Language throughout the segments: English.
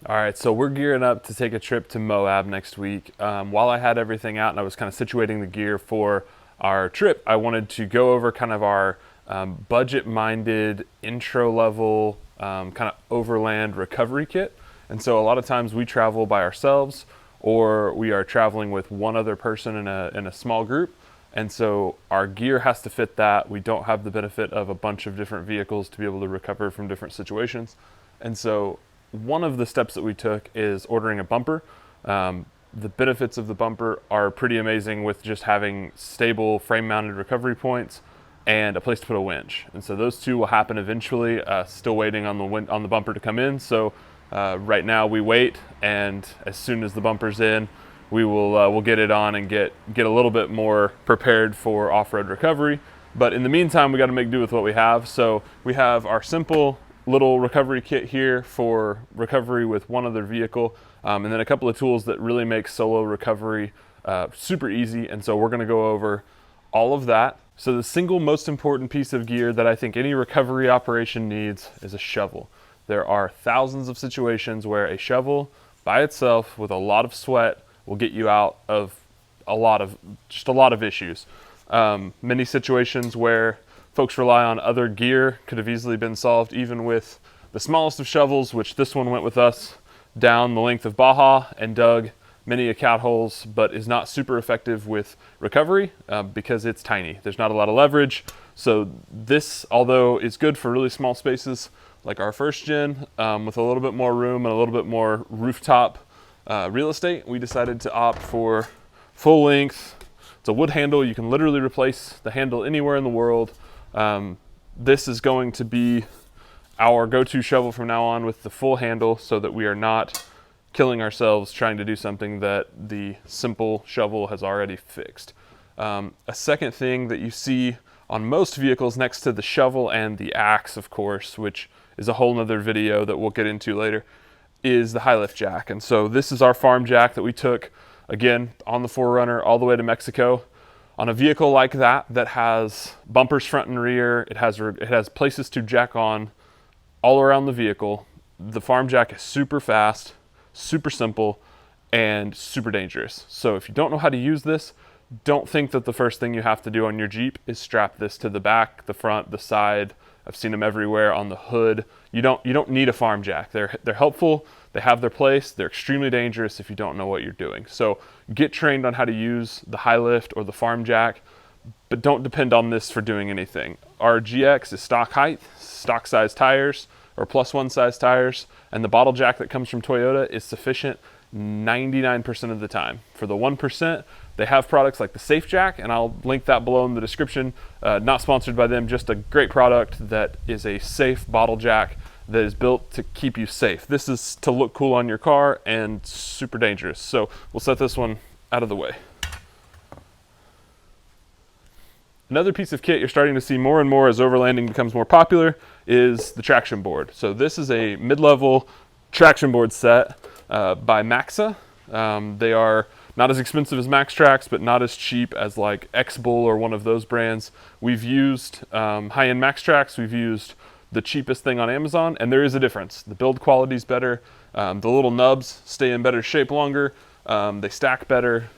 All right, so we're gearing up to take a trip to Moab next week. While I had everything out and I was kind of situating the gear for our trip, I wanted to go over kind of our budget-minded, intro-level kind of overland recovery kit. And so a lot of times we travel by ourselves or we are traveling with one other person in a small group. And so our gear has to fit that. We don't have the benefit of a bunch of different vehicles to be able to recover from different situations. And so one of the steps that we took is ordering a bumper. The benefits of the bumper are pretty amazing with just having stable frame-mounted recovery points and a place to put a winch. And so those two will happen eventually. Still waiting on the bumper to come in. So right now we wait, and as soon as the bumper's in, we'll get it on and get a little bit more prepared for off-road recovery. But in the meantime, we got to make do with what we have. So we have our simple little recovery kit here for recovery with one other vehicle, and then a couple of tools that really make solo recovery super easy. And so we're going to go over all of that. So the single most important piece of gear that I think any recovery operation needs is a shovel. There are thousands of situations where a shovel by itself with a lot of sweat will get you out of a lot of issues. Many situations where folks rely on other gear could have easily been solved even with the smallest of shovels, which this one went with us down the length of Baja and dug many cat holes, but is not super effective with recovery because it's tiny. There's not a lot of leverage. So this, although it's good for really small spaces like our first gen, with a little bit more room and a little bit more rooftop real estate, we decided to opt for full length. It's a wood handle. You can literally replace the handle anywhere in the world. This is going to be our go-to shovel from now on with the full handle so that we are not killing ourselves trying to do something that the simple shovel has already fixed. A second thing that you see on most vehicles next to the shovel and the axe, of course, which is a whole nother video that we'll get into later, is the high lift jack. And so this is our farm jack that we took, again, on the 4Runner all the way to Mexico. On a vehicle like that has bumpers front and rear, it has places to jack on all around the vehicle. The farm jack is super fast, super simple, and super dangerous. So if you don't know how to use this, don't think that the first thing you have to do on your Jeep is strap this to the back, the front, the side. I've seen them everywhere on the hood. You don't need a farm jack. They're helpful. They have their place. They're extremely dangerous if you don't know what you're doing. So get trained on how to use the high lift or the farm jack, but don't depend on this for doing anything. Our GX is stock height, stock size tires, or +1 size tires, and the bottle jack that comes from Toyota is sufficient 99% of the time. For the 1%, they have products like the Safe Jack, and I'll link that below in the description. Not sponsored by them, just a great product that is a safe bottle jack that is built to keep you safe. This is to look cool on your car and super dangerous. So we'll set this one out of the way. Another piece of kit you're starting to see more and more as overlanding becomes more popular is the traction board. So this is a mid-level traction board set by Maxa. They are not as expensive as MaxTrax, but not as cheap as like X-Bull or one of those brands. We've used high-end MaxTrax. We've used the cheapest thing on Amazon, and there is a difference. The build quality is better. The little nubs stay in better shape longer. They stack better.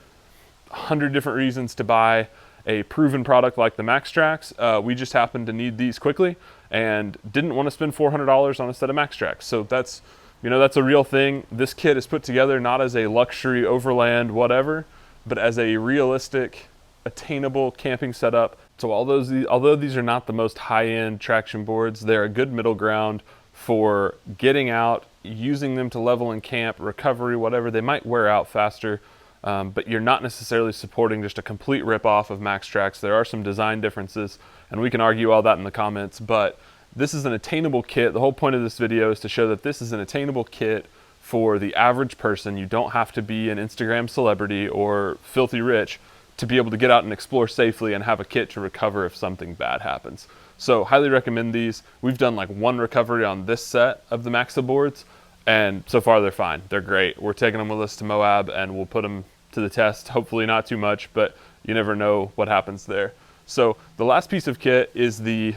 100 different reasons to buy a proven product like the MaxTrax. We just happened to need these quickly and didn't want to spend $400 on a set of MaxTrax. So that's a real thing. This kit is put together not as a luxury overland whatever, but as a realistic, attainable camping setup. So although these are not the most high-end traction boards, they're a good middle ground for getting out, using them to level in camp, recovery, whatever. They might wear out faster, but you're not necessarily supporting just a complete rip-off of MaxTrax. There are some design differences, and we can argue all that in the comments, but this is an attainable kit. The whole point of this video is to show that this is an attainable kit for the average person. You don't have to be an Instagram celebrity or filthy rich to be able to get out and explore safely and have a kit to recover if something bad happens. So highly recommend these. We've done like one recovery on this set of the Maxa boards, and so far they're fine. They're great. We're taking them with us to Moab, and we'll put them to the test. Hopefully not too much, but you never know what happens there. So the last piece of kit is the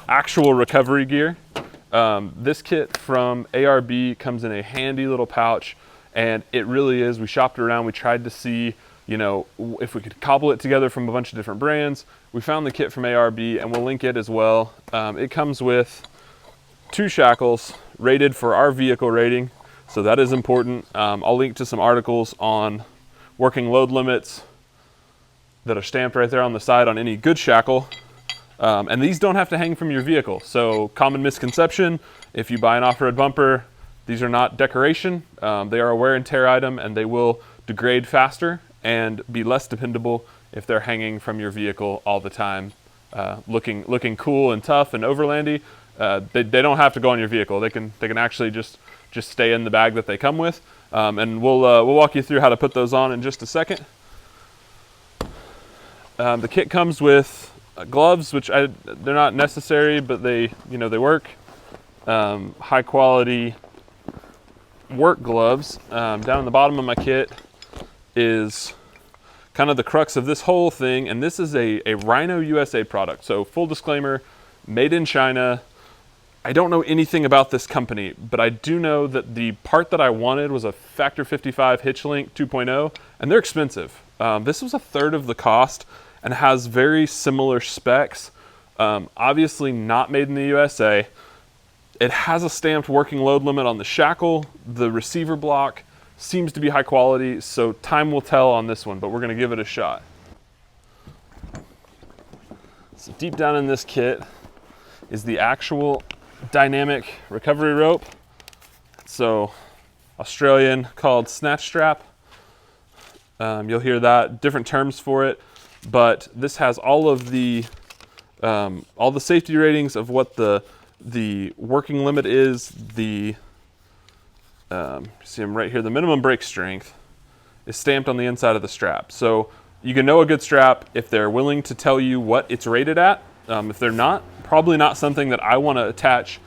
actual recovery gear. This kit from ARB comes in a handy little pouch, and it really is. We shopped around, we tried to see, you know, if we could cobble it together from a bunch of different brands. We found the kit from ARB, and we'll link it as well. It comes with 2 shackles rated for our vehicle rating, so that is important. I'll link to some articles on working load limits that are stamped right there on the side on any good shackle. And these don't have to hang from your vehicle. So common misconception, if you buy an off-road bumper, these are not decoration. They are a wear and tear item, and they will degrade faster and be less dependable if they're hanging from your vehicle all the time, looking cool and tough and overlandy. They don't have to go on your vehicle. They can actually just stay in the bag that they come with. And we'll walk you through how to put those on in just a second. The kit comes with gloves, which they're not necessary, but they work. High quality work gloves. Down in the bottom of my kit is kind of the crux of this whole thing, and this is a Rhino USA product. So full disclaimer, made in China. I don't know anything about this company, but I do know that the part that I wanted was a Factor 55 Hitch Link 2.0, and they're expensive. This was a third of the cost and has very similar specs. Obviously not made in the USA. It has a stamped working load limit on the shackle. The receiver block seems to be high quality, so time will tell on this one, but we're gonna give it a shot. So deep down in this kit is the actual dynamic recovery rope. So Australian called snatch strap. You'll hear that, different terms for it, but this has all of the safety ratings of what the working limit is. See them right here. The minimum brake strength is stamped on the inside of the strap. So you can know a good strap if they're willing to tell you what it's rated at. If they're not, probably not something that I want to attach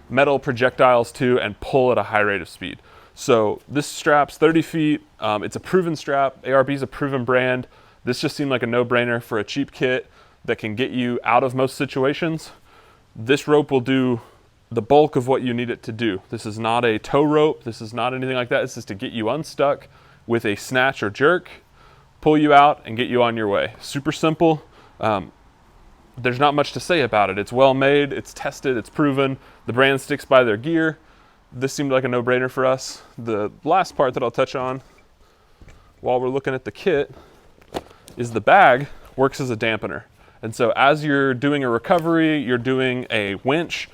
metal projectiles to and pull at a high rate of speed. So this strap's 30 feet. It's a proven strap. ARB is a proven brand. This just seemed like a no-brainer for a cheap kit that can get you out of most situations. This rope will do the bulk of what you need it to do. This is not a tow rope. This is not anything like that. This is to get you unstuck with a snatch or jerk, pull you out, and get you on your way. Super simple. There's not much to say about it. It's well made, it's tested, it's proven. The brand sticks by their gear. This seemed like a no-brainer for us. The last part that I'll touch on while we're looking at the kit is the bag works as a dampener. And so as you're doing a recovery, you're doing a winch,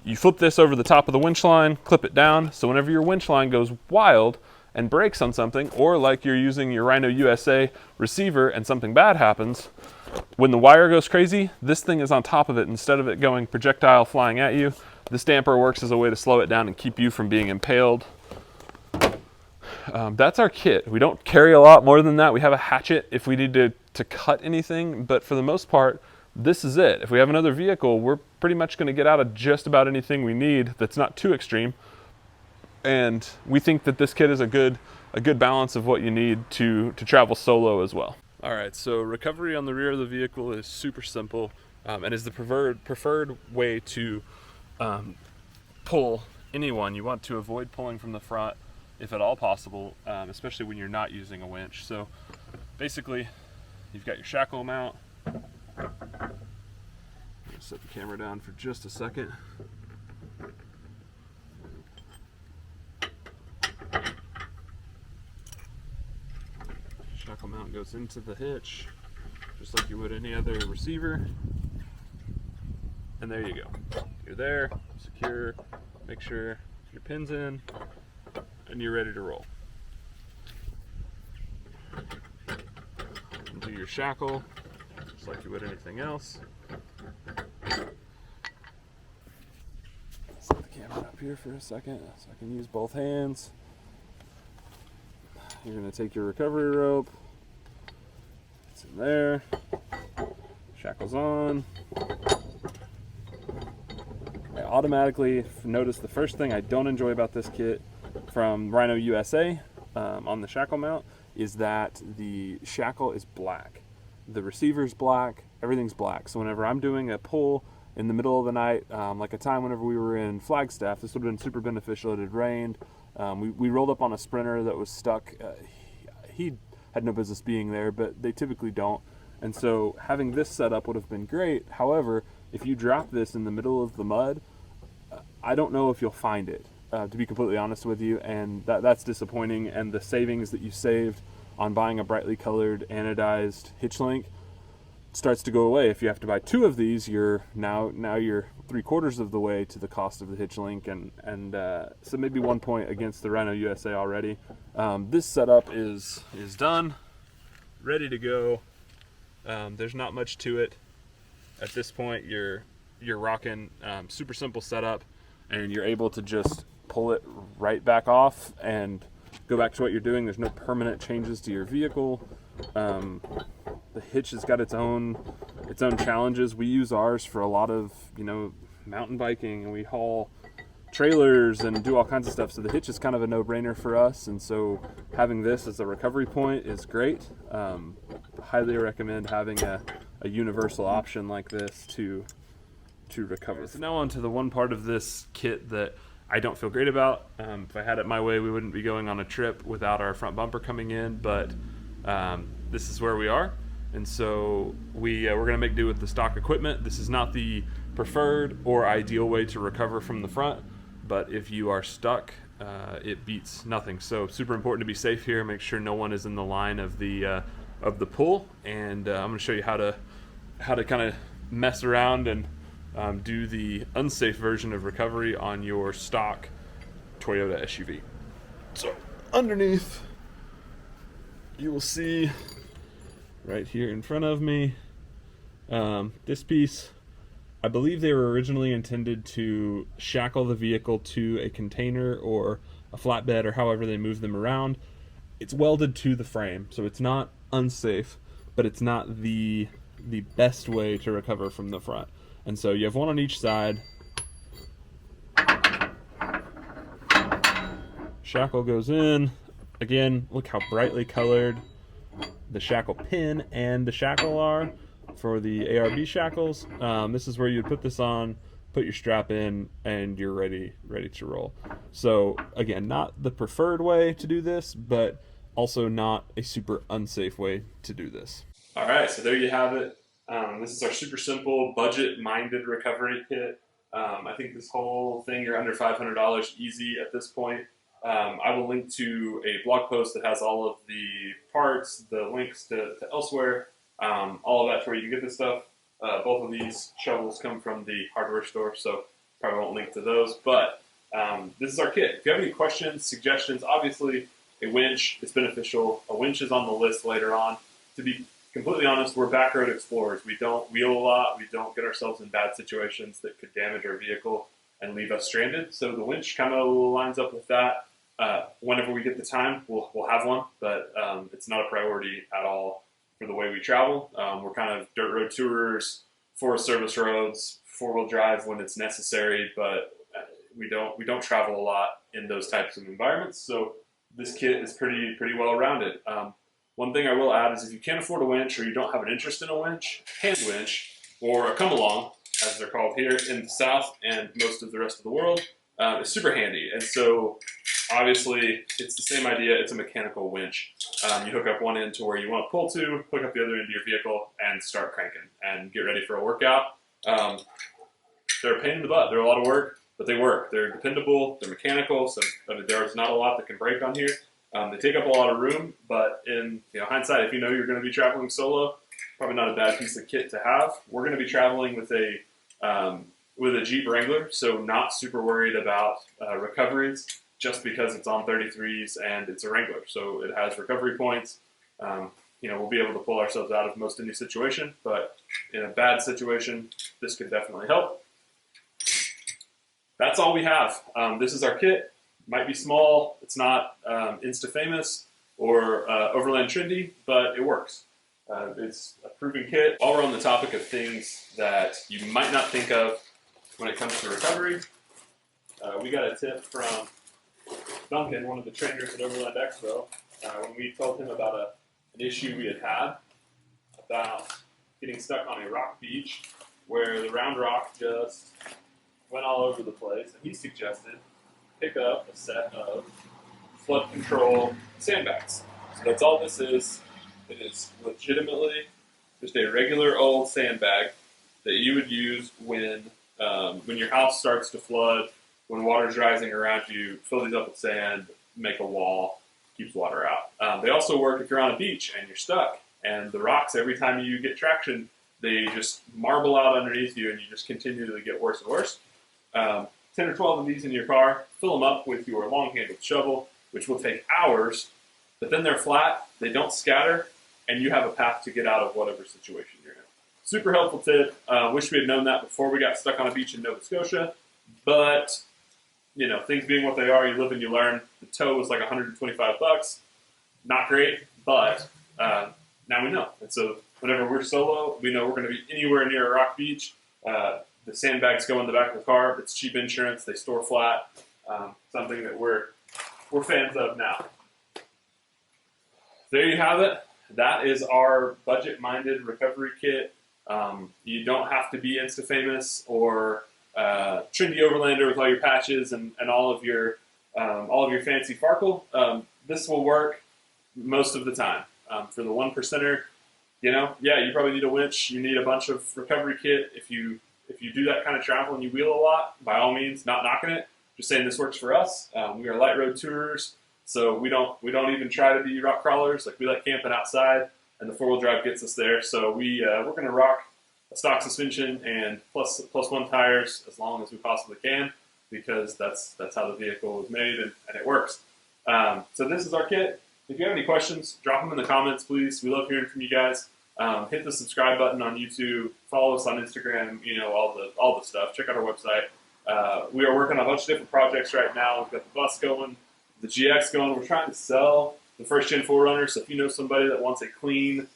you flip this over the top of the winch line, clip it down, so whenever your winch line goes wild and breaks on something, or like you're using your Rhino USA receiver and something bad happens, when the wire goes crazy, this thing is on top of it. Instead of it going projectile flying at you, this damper works as a way to slow it down and keep you from being impaled. That's our kit. We don't carry a lot more than that. We have a hatchet if we need to cut anything, but for the most part, this is it. If we have another vehicle, we're pretty much going to get out of just about anything we need that's not too extreme. And we think that this kit is a good balance of what you need to travel solo as well. All right, so recovery on the rear of the vehicle is super simple, and is the preferred way to pull anyone. You want to avoid pulling from the front if at all possible, especially when you're not using a winch. So basically, you've got your shackle mount. I'm gonna set the camera down for just a second. Shackle mount goes into the hitch, just like you would any other receiver. And there you go. You're there, secure, make sure your pin's in, and you're ready to roll. And do your shackle, just like you would anything else. Set the camera up here for a second so I can use both hands. You're going to take your recovery rope, it's in there, shackles on. I automatically notice the first thing I don't enjoy about this kit from Rhino USA on the shackle mount is that the shackle is black. The receiver's black, everything's black. So whenever I'm doing a pull in the middle of the night, like a time whenever we were in Flagstaff. This would have been super beneficial. It had rained. We rolled up on a Sprinter that was stuck. He had no business being there, but they typically don't. And so having this set up would have been great. However, if you drop this in the middle of the mud, I don't know if you'll find it, to be completely honest with you, and that's disappointing. And the savings that you saved on buying a brightly colored anodized hitch link starts to go away. If you have to buy 2 of these, you're now you're 3/4 of the way to the cost of the hitch link, and so maybe 1 point against the Rhino USA already. This setup is done, ready to go. There's not much to it at this point. You're rocking super simple setup, and you're able to just pull it right back off and go back to what you're doing. There's no permanent changes to your vehicle. The hitch has got its own challenges. We use ours for a lot of mountain biking, and we haul trailers and do all kinds of stuff. So the hitch is kind of a no-brainer for us, and so having this as a recovery point is great. Highly recommend having a universal option like this to recover. So now on to the one part of this kit that I don't feel great about. If I had it my way, we wouldn't be going on a trip without our front bumper coming in, but this is where we are. And so we're going to make do with the stock equipment. This is not the preferred or ideal way to recover from the front, but if you are stuck, it beats nothing. So super important to be safe here. Make sure no one is in the line of the pull. And I'm going to show you how to kind of mess around and do the unsafe version of recovery on your stock Toyota SUV. So underneath, you will see right here in front of me, this piece, I believe they were originally intended to shackle the vehicle to a container or a flatbed or however they move them around. It's welded to the frame, so it's not unsafe, but it's not the best way to recover from the front. And so you have one on each side. Shackle goes in. Again, look how brightly colored the shackle pin and the shackle are for the ARB shackles. This is where you'd put this on, put your strap in, and you're ready to roll. So again, not the preferred way to do this, but also not a super unsafe way to do this. All right, so there you have it. This is our super simple, budget-minded recovery kit. I think this whole thing, you're under $500 easy at this point. I will link to a blog post that has all of the parts, the links to elsewhere, all of that's where you can get this stuff. Both of these shovels come from the hardware store, so probably won't link to those. But this is our kit. If you have any questions, suggestions, obviously a winch is beneficial. A winch is on the list later on. To be completely honest, we're backroad explorers. We don't wheel a lot. We don't get ourselves in bad situations that could damage our vehicle and leave us stranded. So the winch kind of lines up with that. Whenever we get the time, we'll have one, but it's not a priority at all for the way we travel. We're kind of dirt road tourers, Forest Service roads, 4-wheel drive when it's necessary, but we don't travel a lot in those types of environments. So this kit is pretty well rounded. One thing I will add is if you can't afford a winch or you don't have an interest in a winch, hand winch or a come along, as they're called here in the South and most of the rest of the world, is super handy. And so obviously, it's the same idea. It's a mechanical winch. You hook up one end to where you want to pull to, hook up the other end to your vehicle, and start cranking and get ready for a workout. They're a pain in the butt. They're a lot of work, but they work. They're dependable. They're mechanical, so there's not a lot that can break on here. They take up a lot of room, but in hindsight, if you know you're going to be traveling solo, probably not a bad piece of kit to have. We're going to be traveling with a Jeep Wrangler, so not super worried about recoveries, just because it's on 33s and it's a Wrangler. So it has recovery points. We'll be able to pull ourselves out of most any situation, but in a bad situation, this could definitely help. That's all we have. This is our kit. Might be small. It's not Insta-famous or Overland trendy, but it works. It's a proven kit. While we're on the topic of things that you might not think of when it comes to recovery, we got a tip from Duncan, one of the trainers at Overland Expo, when we told him about an issue we had about getting stuck on a rock beach where the round rock just went all over the place, and he suggested pick up a set of flood control sandbags. So that's all this is. It is legitimately just a regular old sandbag that you would use when your house starts to flood, when water's rising around you. Fill these up with sand, make a wall, keeps water out. They also work if you're on a beach and you're stuck, and the rocks, every time you get traction, they just marble out underneath you, and you just continually get worse and worse. 10 or 12 of these in your car, fill them up with your long-handled shovel, which will take hours, but then they're flat, they don't scatter, and you have a path to get out of whatever situation you're in. Super helpful tip. Wish we had known that before we got stuck on a beach in Nova Scotia, but you know, things being what they are, you live and you learn. The tow was like $125. Not great, but now we know. And so whenever we're solo, we know we're going to be anywhere near a rock beach. The sandbags go in the back of the car. It's cheap insurance. They store flat. Something that we're fans of now. There you have it. That is our budget-minded recovery kit. You don't have to be Insta-famous or trendy overlander with all your patches and all of your fancy farkle. This will work most of the time. For the one percenter, you know, yeah, you probably need a winch. You need a bunch of recovery kit. If you do that kind of travel and you wheel a lot, by all means, not knocking it. Just saying this works for us. We are light road tourers, so we don't even try to be rock crawlers. Like, we like camping outside, and the 4-wheel drive gets us there. So we're going to rock a stock suspension and plus one tires as long as we possibly can, because that's how the vehicle was made, and it works. So this is our kit. If you have any questions, drop them in the comments, please. We love hearing from you guys. Hit the subscribe button on YouTube. Follow us on Instagram. You know, all the stuff. Check out our website. We are working on a bunch of different projects right now. We've got the bus going, the GX going. We're trying to sell the first gen 4Runner. So if you know somebody that wants a clean,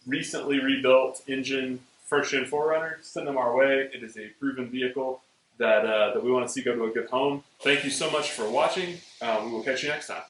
recently rebuilt engine first gen 4Runner, send them our way. It is a proven vehicle that we want to see go to a good home. Thank you so much for watching. We will catch you next time.